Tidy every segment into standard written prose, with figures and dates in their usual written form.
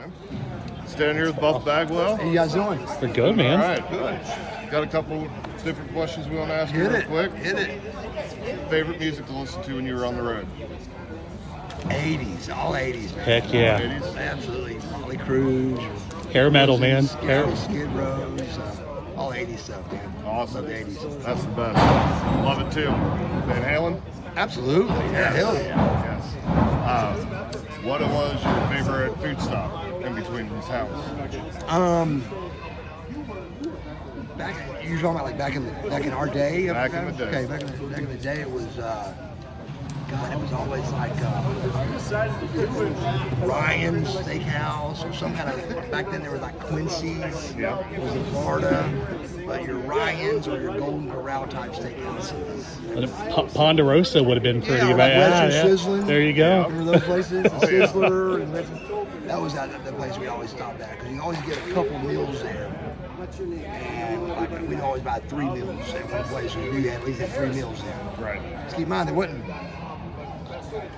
man. Standing here with Buff Bagwell. How you guys doing? We're good, man. All right, good. Got a couple different questions we want to ask you real quick. Hit it. Favorite music to listen to when you were on the road? 80s, all 80s, man. Heck yeah. 80s? Absolutely. Molly Cruz. Hair metal, man. Hair. Skid Rows. All 80s stuff, man. Awesome. Love the 80s. That's the best. Love it too. Van Halen? Absolutely. Yeah, hell yeah. Yes. What was your favorite food stop in between towns? Back, you're talking about like back in our day? Back in the day. Okay, back in the day, it was. God, it was always like Ryan's Steakhouse or some kind of. Back then, there was like Quincy's. Yeah. It was in Florida, but your Ryan's or your Golden Corral type steakhouses. Ponderosa would have been pretty, Yeah, right? like Western Sizzling. There you go. Remember those places? The Oh, yeah. Sizzler. And that was the place we always stopped at because you always get a couple meals there. And like, we'd always buy 3 meals at one place. We knew at least had 3 meals there. Right. Just keep in mind, there wasn't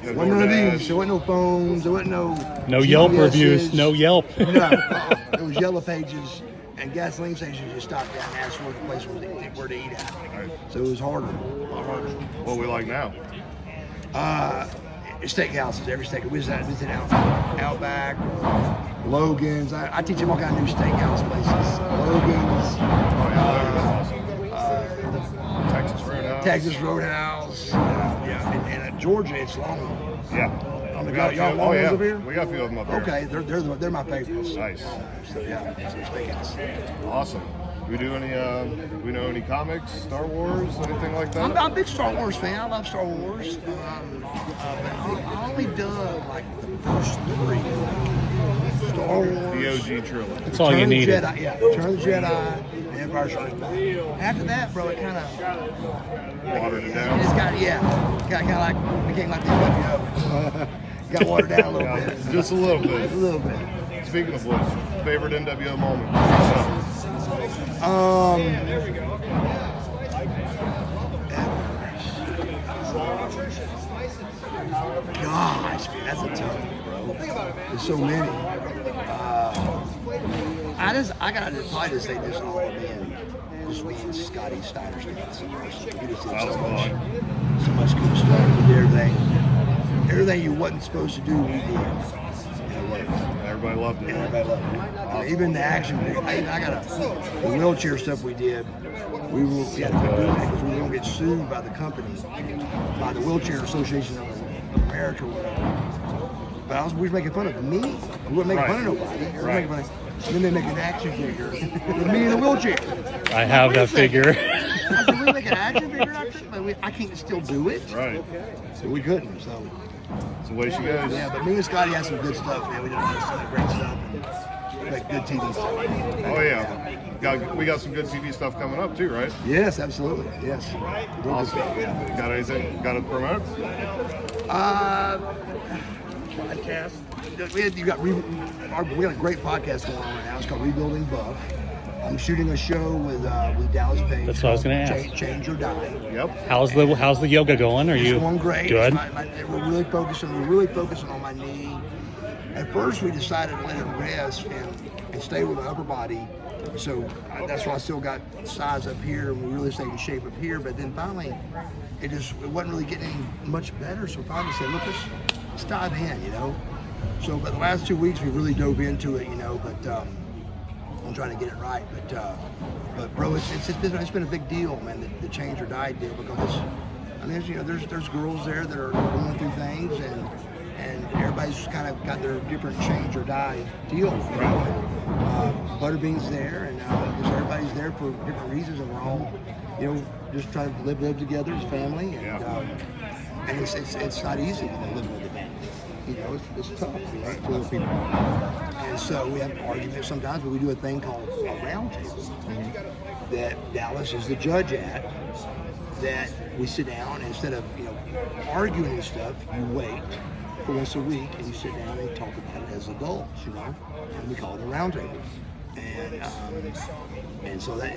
You know, none of DoorDash. these. There wasn't no phones. There wasn't no Yelp GPSs. reviews. No Yelp. No. It was Yellow Pages and gasoline stations. You stopped down and asked where the place was where to eat at. Right. So it was harder. What we like now? Steakhouses, every steak. We visit Outback, Logan's. I teach them all kind of new steakhouse places. Logan's. Oh yeah, Texas Roadhouse. Texas Roadhouse. Yeah, and at Georgia, it's Long. Yeah. We We got a y'all few- Long ones yeah. up here? We got a few of them up here. Okay, they're my favorites. Nice. So yeah, it's a steakhouse. Awesome. Do we do any? Do we know any comics, Star Wars, anything like that? I'm a big Star Wars fan. I love Star Wars. But I only dug like the first 3. Star Wars. The OG trilogy. That's all you Return of the needed. Jedi, yeah, Return of the Jedi, and Empire Strikes Back. After that, bro, it kind of Watered it down. It's got kind of like became like the NWO. Got watered down a little Yeah, bit. just a little bit. A little bit. Speaking of which, favorite NWO moment? Gosh, man, that's a tough one, bro. There's so many. I gotta probably just say this all just me and Scotty Steiner. So much cool stuff. We did everything you wasn't supposed to do, we did. And it worked. Everybody loved it. Everybody loved it. Even the action figure. I got the wheelchair stuff we did. We had to quit doing that because we were going to get sued by the company, by the Wheelchair Association of America. But we was making fun of me. We weren't making fun of nobody. We were making fun of. And then they make an action figure with me in a wheelchair. I have that figure. I said, we make an action figure, but I can't still do it. Right. So we couldn't. So. It's the way she goes. Yeah, but me and Scotty had some good stuff, man. We did some great stuff and like good TV stuff. Oh yeah. We got some good TV stuff coming up too, right? Yes, absolutely. Yes. Awesome. Got anything? Got to promote? Podcast. We had a great podcast going on right now. It's called Rebuilding Buff. I'm shooting a show with Dallas Page. That's what I was gonna ask. Change or Die. Yep. How's the yoga going? Are It's you going great. good? We're really focusing on my knee. At first, we decided to let it rest and stay with my upper body. So that's why I still got size up here, and we really stayed in shape up here. But then finally, it wasn't really getting any much better. So finally, said, look, let's dive in, So, but the last 2 weeks we really dove into it, But I'm trying to get it right. But bro, it's been a big deal, man. The change or die deal because there's girls there that are going through things and everybody's kind of got their different change or die deal. Butterbean's there, and just everybody's there for different reasons, and we're all, just trying to live together as family. And it's not easy, living with a family. It's tough, for those people. And so we have arguments sometimes, but we do a thing called a round table that Dallas is the judge at. That we sit down and instead of arguing and stuff, you wait for once a week and you sit down and talk about it as adults, and we call it a round table. And so that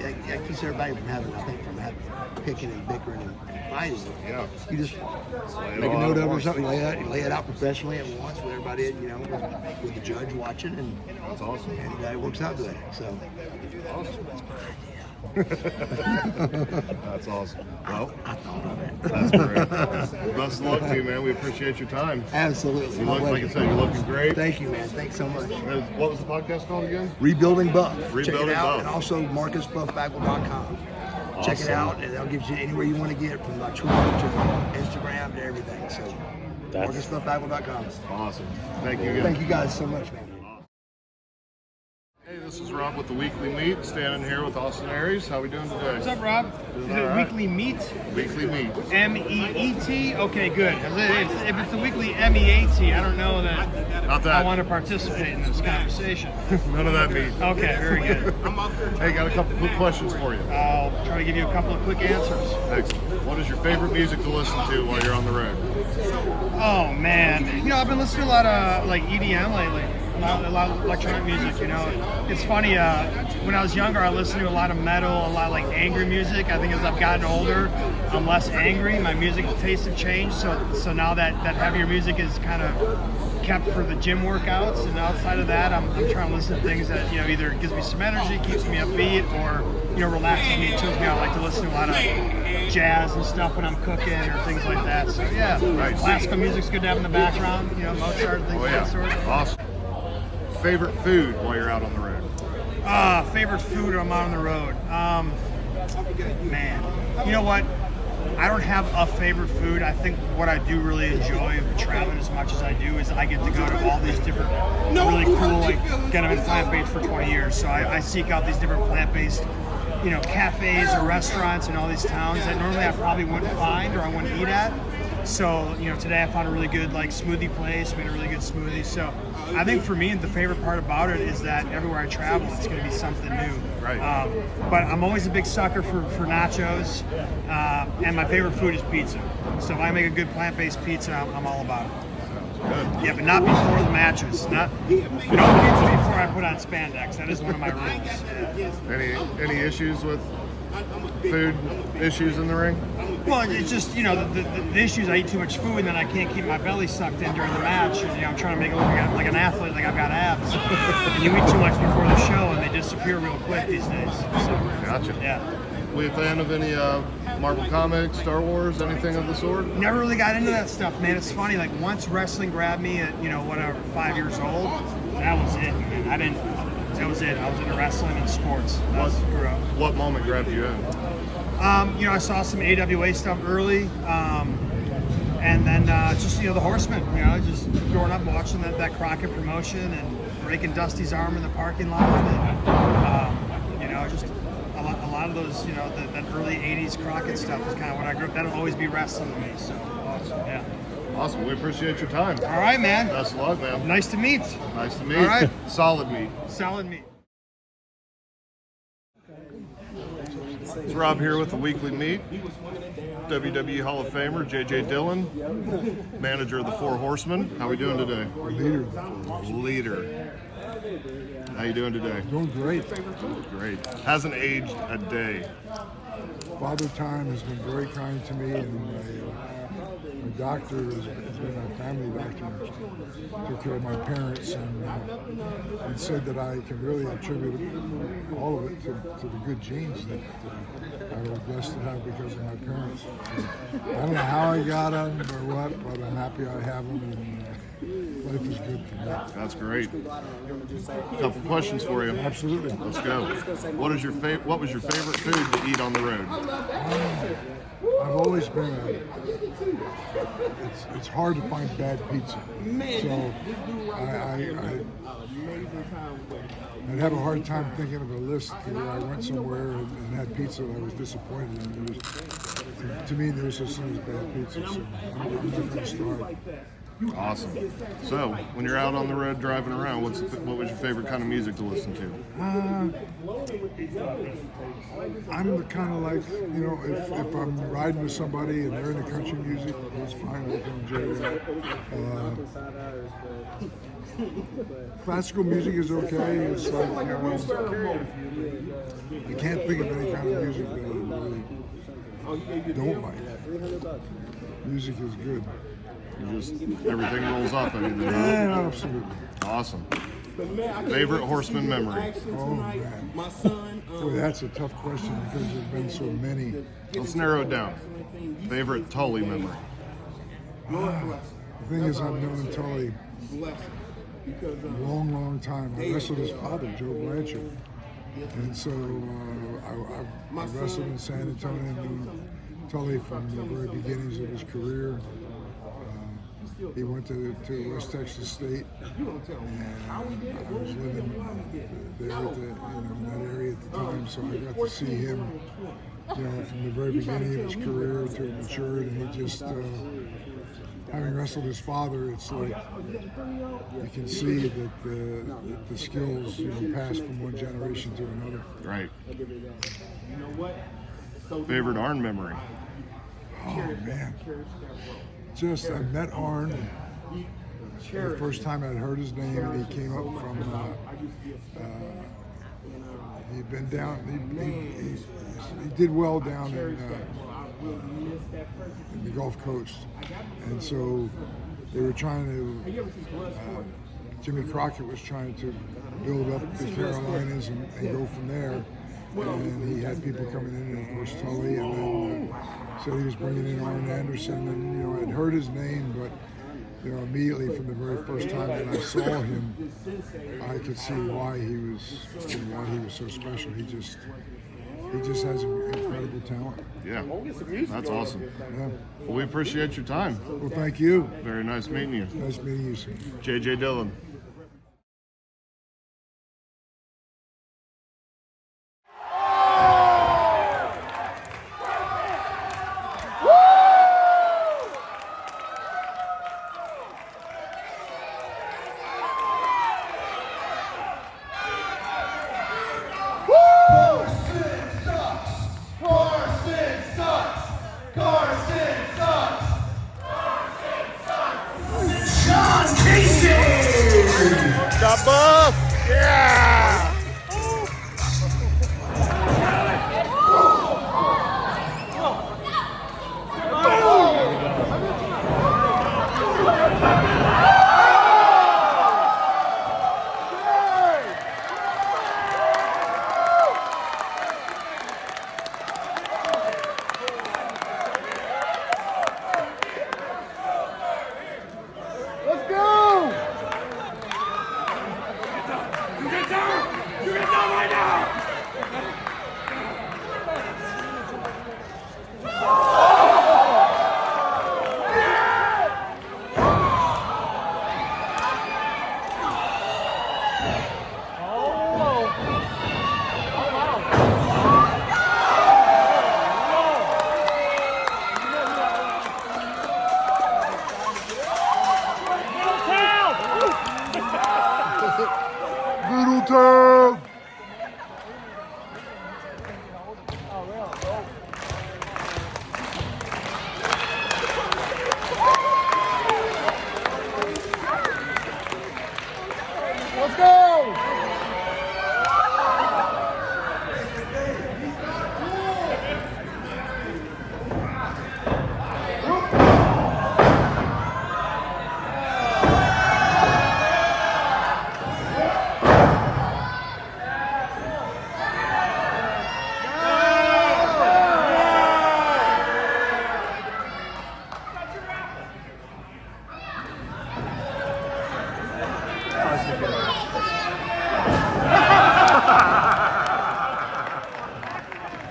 keeps everybody from having, picking and bickering and fighting. Yeah. You just it make a all note out of it or once. something. Lay it out professionally at once with everybody, with the judge watching, and That's awesome. and it works out good. So. That's awesome. Well, I thought of it. that's great. Best of luck to you, man. We appreciate your time. Absolutely. You My look, like I pleasure. said, you're looking great. Thank you, man. Thanks so much. What was the podcast called again? Rebuilding Buff. Check Rebuilding it out. Buff. And also MarcusBuffBagwell.com. Check it Awesome. out, and that'll give you anywhere you want to get, from my Twitter to Instagram to everything. So, MarcusBuffBagwell.com. Awesome. Thank you again. Thank you guys so much, man. Hey, this is Rob with the Weekly Meet, standing here with Austin Aries. How we doing today? What's up, Rob? Doing Is it all right. Weekly Meet? Weekly Meet. M-E-E-T? Okay, good. If it's the Weekly M-E-A-T, I don't know that Not that. I want to participate in this conversation. None of that meat. Okay, very good. Hey, got a couple quick questions for you. I'll try to give you a couple of quick answers. Excellent. What is your favorite music to listen to while you're on the road? Oh, man. I've been listening to a lot of EDM lately. A lot of electronic music, It's funny, when I was younger, I listened to a lot of metal, a lot of angry music. I think as I've gotten older, I'm less angry. My music tastes have changed, so now that heavier music is kind of kept for the gym workouts, and outside of that, I'm trying to listen to things that, either gives me some energy, keeps me upbeat, or, relaxes me, chills me out. I like to listen to a lot of jazz and stuff when I'm cooking or things like that. So, yeah, Nice. classical music's good to have in the background, Mozart, things Oh, of yeah. that sort. Awesome. Favorite food while you're out on the road? Favorite food when I'm out on the road. Man, you know what? I don't have a favorite food. I think what I do really enjoy traveling as much as I do is I get to go to all these different really cool, again, I've been plant-based for 20 years, so I seek out these different plant-based, cafes or restaurants in all these towns that normally I probably wouldn't find or I wouldn't eat at. So, today I found a really good smoothie place, made a really good smoothie. So I think for me, the favorite part about it is that everywhere I travel, it's going to be something new. Right. But I'm always a big sucker for nachos, and my favorite food is pizza. So if I make a good plant-based pizza, I'm all about it. Good. Yeah, but not before the matches. No pizza before I put on spandex. That is one of my rules. Any issues with food issues in the ring? Well, it's just, the issues, I eat too much food and then I can't keep my belly sucked in during the match. And, I'm trying to make it look like an athlete, like I've got abs. And you eat too much before the show and they disappear real quick these days. So, Gotcha. yeah. We a fan of any Marvel Comics, Star Wars, anything of the sort? Never really got into that stuff, man. It's funny, once wrestling grabbed me at, 5 years old, that was it, man. That was it. I was into wrestling and sports. Grew up. What moment grabbed you in? I saw some AWA stuff early, and then just the Horsemen. Just growing up watching that Crockett promotion and breaking Dusty's arm in the parking lot, and just a lot of those, that early '80s Crockett stuff is kind of what I grew up. That'll always be wrestling to me. So, yeah. Awesome. We appreciate your time. All right, man. Best of luck, man. Nice to meet. Nice to meet. All right. Solid meet. Solid meet. It's Rob here with the Weekly Meet. WWE Hall of Famer J.J. Dillon, manager of the Four Horsemen. How we doing today? Leader. How you doing today? Doing great. Doing great. Hasn't aged a day. Father Time has been very kind to me, and my doctor has been my family doctor. Took care of my parents, and he said that I can really attribute all of it to the good genes that I was blessed to have because of my parents. I don't know how I got them or what, but I'm happy I have them, and life is good for me. That's great. Couple questions for you. Absolutely. Let's go. What was your favorite food to eat on the road? I've always been it's hard to find bad pizza. So I'd have a hard time thinking of a list where I went somewhere and had pizza that I was disappointed in. To me, there was such thing as bad pizza, so I'm not going to start. Awesome. So, when you're out on the road driving around, what was your favorite kind of music to listen to? I'm the kind of like, you know, if I'm riding with somebody and they're into country music, that's fine. I can enjoy that. Classical music is okay. It's like, I can't think of any kind of music that I really don't like. Music is good. Everything rolls off of you there. Yeah, absolutely. Awesome. Favorite Horseman memory? Oh, man. Boy, that's a tough question because there's been so many. Let's narrow it down. Favorite Tully memory? The thing is, I've known Tully a long, long time. I wrestled his father, Joe Blanchard. And so I wrestled in San Antonio and knew Tully from the very beginnings of his career. He went to West Texas State, and I was living there at in that area at the time, so I got to see him, from the very beginning of his career to matured, and he just, having wrestled his father, it's like you can see that the skills, pass from one generation to another. Right. Favorite Arn memory? Oh man. I met Arn the first time I'd heard his name, and he came up from, he'd been down, he did well down in the Gulf Coast. And so they were trying to, Jimmy Crockett was trying to build up the Carolinas and go from there. And he had people coming in, and of course Tully, and then so he was bringing in Arn Anderson, and I'd heard his name, but immediately from the very first time that I saw him, I could see why he was so special. He just has an incredible talent. Yeah, that's awesome. Yeah. Well, we appreciate your time. Well, thank you. Very nice meeting you. Nice meeting you, sir. J.J. Dillon. Got buff! Yeah! Middletown! Let's go!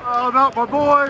Oh, not my boy.